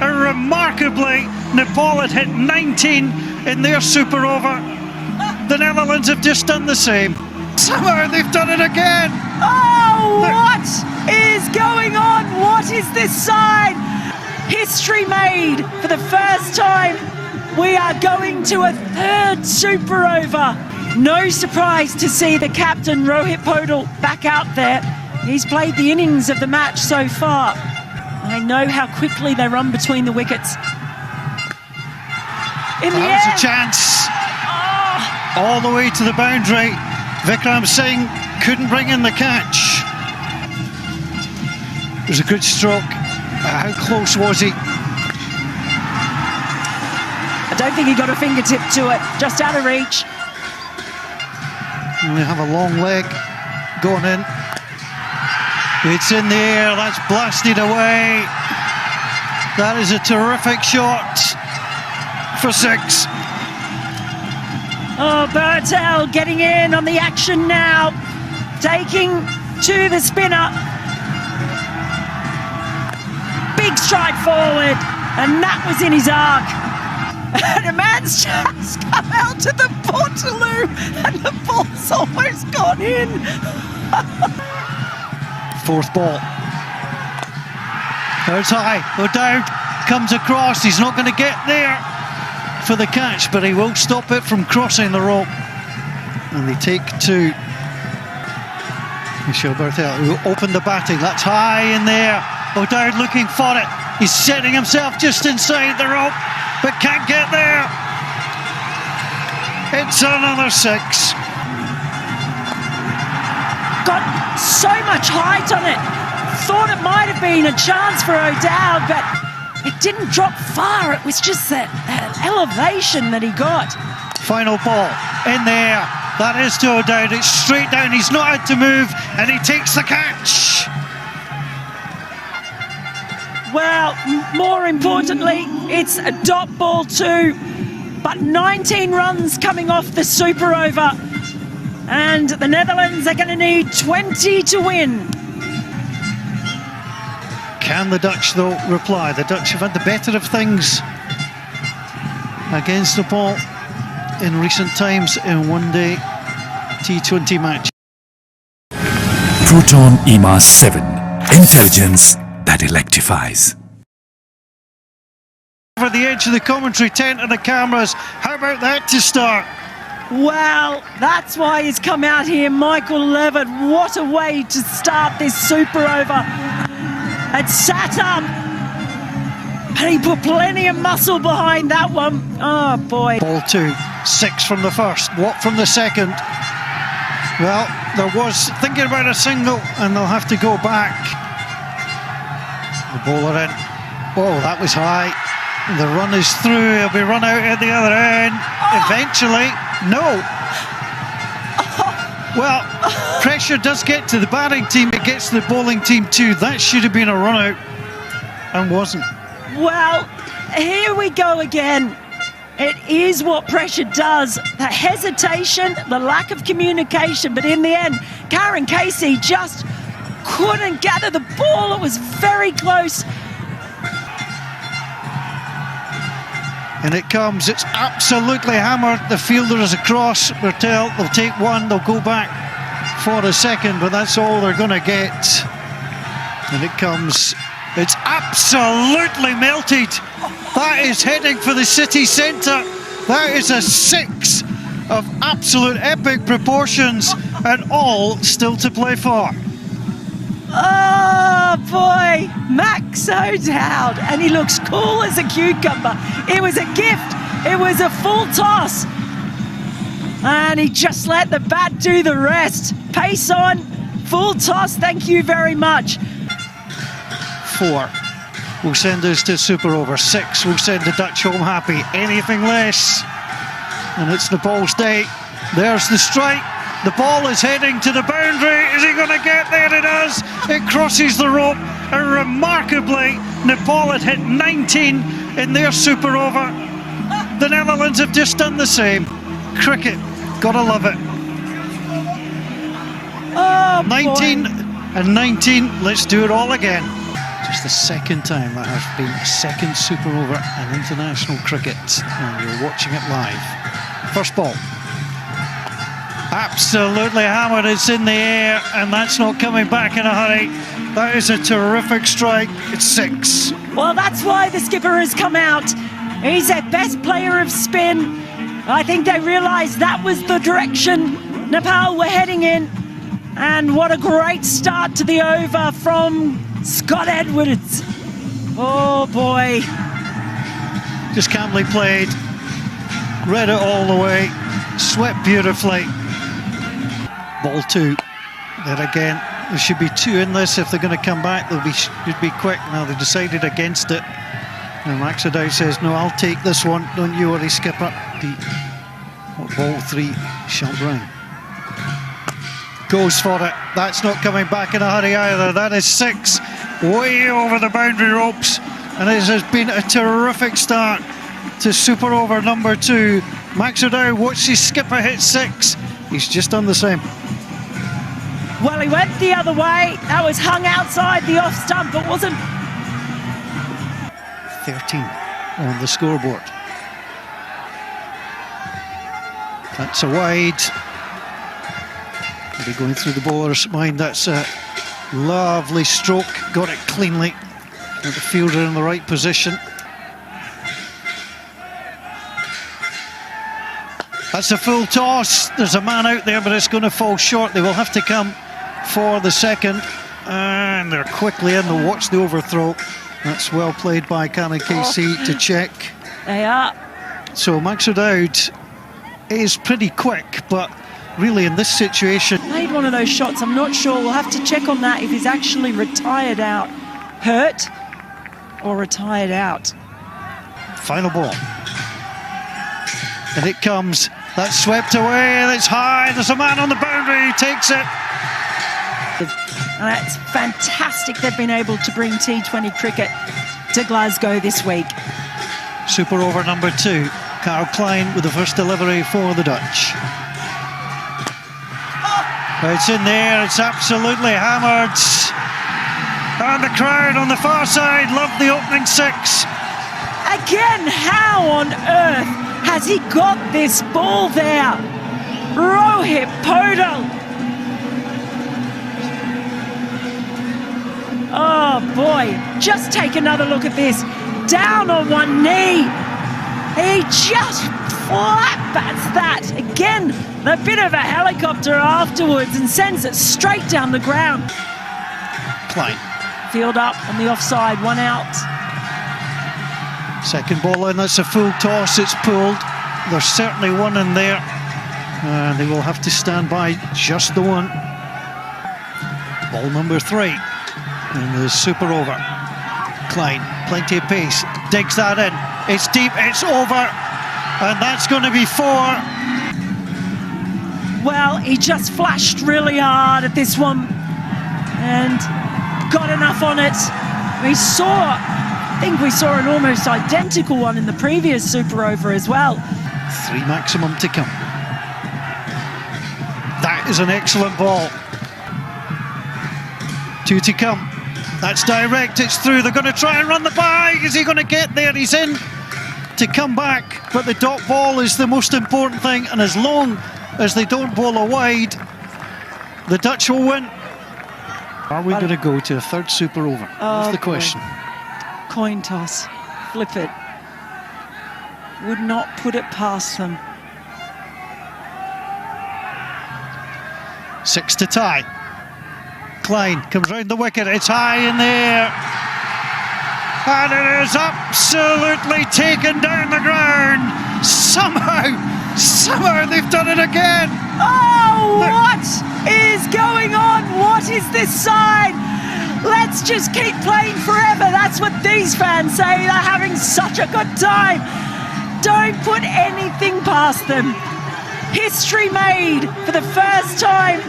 and remarkably, Nepal had hit 19 in their super over. The Netherlands have just done the same. Somehow they've done it again. Oh, what is going on? What is this sign? History made for the first time. We are going to a third super over. No surprise to see the captain, Rohit Podal, back out there. He's played the innings of the match so far. I know how quickly they run between the wickets. In the That was air. a chance. All the way to the boundary. Vikram Singh couldn't bring in the catch. It was a good stroke. How close was he? I don't think he got a fingertip to it, just out of reach. We have a long leg going in. It's in the air, that's blasted away. That is a terrific shot for 6. Oh, Bertel getting in on the action now. Taking to the spinner. Big stride forward, and that was in his arc. And a man's just come out to the Portaloo, and the ball's almost gone in. 4th ball. It's high, O'Dowd comes across, he's not going to get there for the catch, but he will stop it from crossing the rope. And they take 2. Michel Bertel, who opened the batting, that's high in there. O'Dowd looking for it, he's setting himself just inside the rope, but can't get there. It's another 6. Got so much height on it. Thought it might have been a chance for O'Dowd, but it didn't drop far. It was just that elevation that he got. Final ball in there. That is to O'Dowd. It's straight down. He's not had to move, and he takes the catch. Well, more importantly, it's a dot ball too. But 19 runs coming off the super over. And the Netherlands are going to need 20 to win. Can the Dutch, though, reply? The Dutch have had the better of things against Nepal in recent times in one-day T20 match. Proton EMA 7. Intelligence that electrifies. Over the edge of the commentary tent and the cameras. How about that to start? Well, that's why he's come out here, Michael Levitt. What a way to start this super over. It sat up, and he put plenty of muscle behind that one. Oh, boy. Ball 2, 6 from the first. What from the second? Well, there was thinking about a single, and they'll have to go back. The bowler in. Oh, that was high. The run is through. He'll be run out at the other end. Eventually, no. Well, pressure does get to the batting team. It gets to the bowling team too. That should have been a run out, and wasn't. Well, here we go again. It is what pressure does. The hesitation, the lack of communication. But in the end, Karen Casey just couldn't gather the ball. It was very close. And it comes, it's absolutely hammered. The fielder is across. Bertel, they'll take 1, they'll go back for a second, but that's all they're going to get. And it comes, it's absolutely melted. That is heading for the city centre. That is a 6 of absolute epic proportions, and all still to play for. Oh boy, Max O'Dowd, and he looks cool as a cucumber. It was a gift, it was a full toss, and he just let the bat do the rest. Pace on, full toss, thank you very much. 4 will send us to super over. 6 will send the Dutch home happy. Anything less, and it's Nepal's day. There's the strike. The ball is heading to the boundary. Is he going to get there? It does. It crosses the rope. And remarkably, Nepal had hit 19 in their super over. The Netherlands have just done the same. Cricket, gotta love it. Oh, 19 boy. and 19. Let's do it all again. It's the second time that has been a second super over in international cricket, and you're watching it live. First ball. Absolutely hammered, it's in the air, and that's not coming back in a hurry. That is a terrific strike. It's 6. Well, that's why the skipper has come out. He's their best player of spin. I think they realised that was the direction Nepal were heading in. And what a great start to the over from Scott Edwards. Oh boy. Just calmly played. Read it all the way. Swept beautifully. Ball 2. There again. There should be 2 in this. If they're going to come back, they'll should be quick. Now they decided against it. And Maxidou says, no, I'll take this one. Don't you worry, skipper. Ball 3, Chambrin. Goes for it. That's not coming back in a hurry either. That is 6. Way over the boundary ropes. And it has been a terrific start to super over number 2. Maxidou, watch his skipper hit 6. He's just done the same. Well, he went the other way. That was hung outside the off stump, but wasn't. 13 on the scoreboard. That's a wide. Be going through the bowler's mind. That's a lovely stroke. Got it cleanly. Got the fielder in the right position. That's a full toss. There's a man out there, but it's going to fall short. They will have to come for the second. And they're quickly in to watch the overthrow. That's well played by Karen KC to check. They are. So Maxidou is pretty quick, but really in this situation... Made one of those shots. I'm not sure. We'll have to check on that if he's actually retired out. Hurt or retired out. Final ball. And it comes. That's swept away. That's high. There's a man on the boundary. He takes it. And that's fantastic. They've been able to bring T20 cricket to Glasgow this week. Super over number 2. Carl Klein with the first delivery for the Dutch. It's in there. It's absolutely hammered. And the crowd on the far side love the opening 6. Again, how on earth has he got this ball there? Rohit Podal. Oh boy, just take another look at this. Down on one knee. He just flat-bats that. Again, a bit of a helicopter afterwards and sends it straight down the ground. Klein. Field up on the offside, 1 out. Second ball in, that's a full toss, it's pulled. There's certainly one in there. And they will have to stand by just the one. Ball number 3. And the super over. Klein, plenty of pace, digs that in. It's deep, it's over. And that's going to be 4. Well, He just flashed really hard at this one and got enough on it. I think we saw an almost identical one in the previous super over as well. 3 maximum to come. That is an excellent ball. 2 to come. That's direct, it's through. They're going to try and run the bag. Is he going to get there? He's in to come back. But the dot ball is the most important thing. And as long as they don't bowl a wide, the Dutch will win. Are we going to go to a 3rd super over? That's the question. Coin toss. Flip it. Would not put it past them. 6 to tie. Klein comes round the wicket. It's high in the air. And it is absolutely taken down the ground. Somehow they've done it again. Oh, what is going on? What is this side? Let's just keep playing forever. That's what these fans say. They're having such a good time. Don't put anything past them. History made for the first time.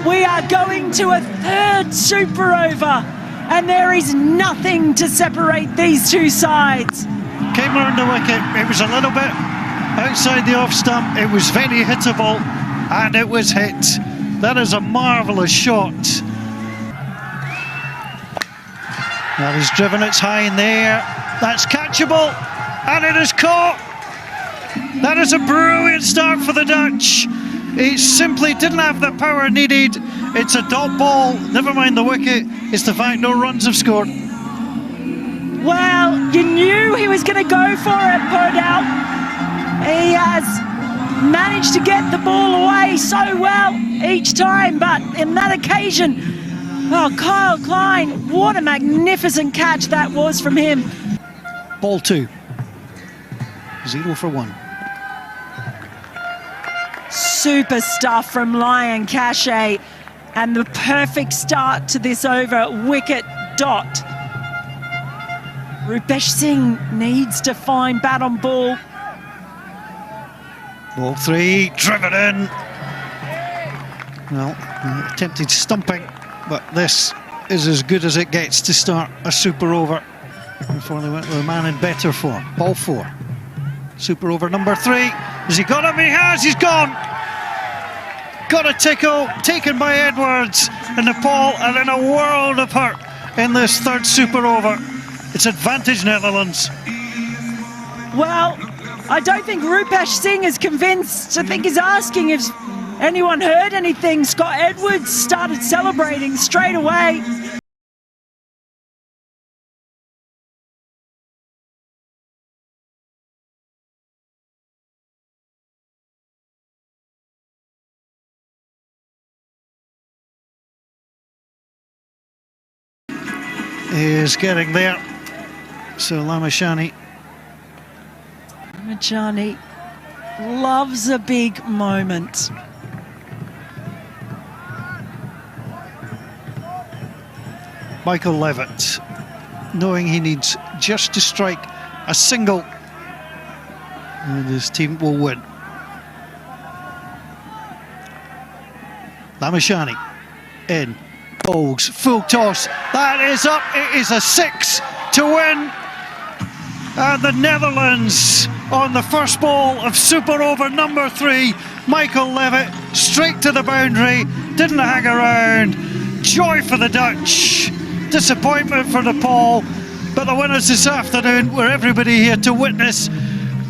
We are going to a 3rd super over, and there is nothing to separate these 2 sides. Came around the wicket. It was a little bit outside the off stump. It was very hittable, and it was hit. That is a marvellous shot. Well, he's driven it high in the air. That's catchable, and it is caught. That is a brilliant start for the Dutch. He simply didn't have the power needed. It's a dot ball, never mind the wicket. It's the fact no runs have scored. Well, you knew he was going to go for it, Podell. He has managed to get the ball away so well each time, but in that occasion, oh, Kyle Klein, what a magnificent catch that was from him. Ball 2. 0 for 1. Super stuff from Lion Cachet, and the perfect start to this over. Wicket dot. Rupesh Singh needs to find bat on ball. Ball 3, driven in. Well, attempted stumping, but this is as good as it gets to start a super over before they went with a man in better form. Ball 4. Super over number 3. Has he got him? He has. He's gone. Got a tickle, taken by Edwards in Nepal, and in a world of hurt in this third super over. It's advantage Netherlands. Well, I don't think Rupesh Singh is convinced. I think he's asking if anyone heard anything. Scott Edwards started celebrating straight away. Is getting there. So Lamashani loves a big moment. Michael Levitt, knowing he needs just to strike a single, and his team will win. Lamashani in. Bowls, full toss, that is up, it is a 6 to win, and the Netherlands on the first ball of super over number 3, Michael Levitt straight to the boundary, didn't hang around. Joy for the Dutch, disappointment for Nepal, but the winners this afternoon were everybody here to witness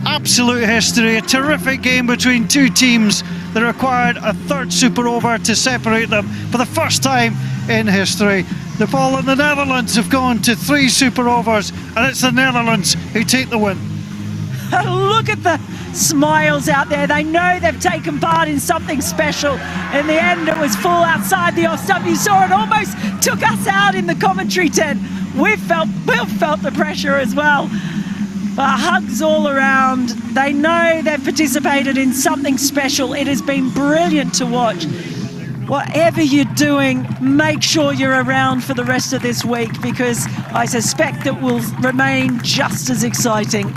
absolute history, a terrific game between two teams that required a third super over to separate them for the first time in history. Nepal and the Netherlands have gone to 3 super overs, and it's the Netherlands who take the win. Look at the smiles out there. They know they've taken part in something special. In the end, it was full outside the off stump. You saw it almost took us out in the commentary tent. We've felt the pressure as well. But hugs all around. They know they've participated in something special. It has been brilliant to watch. Whatever you're doing, make sure you're around for the rest of this week, because I suspect it will remain just as exciting.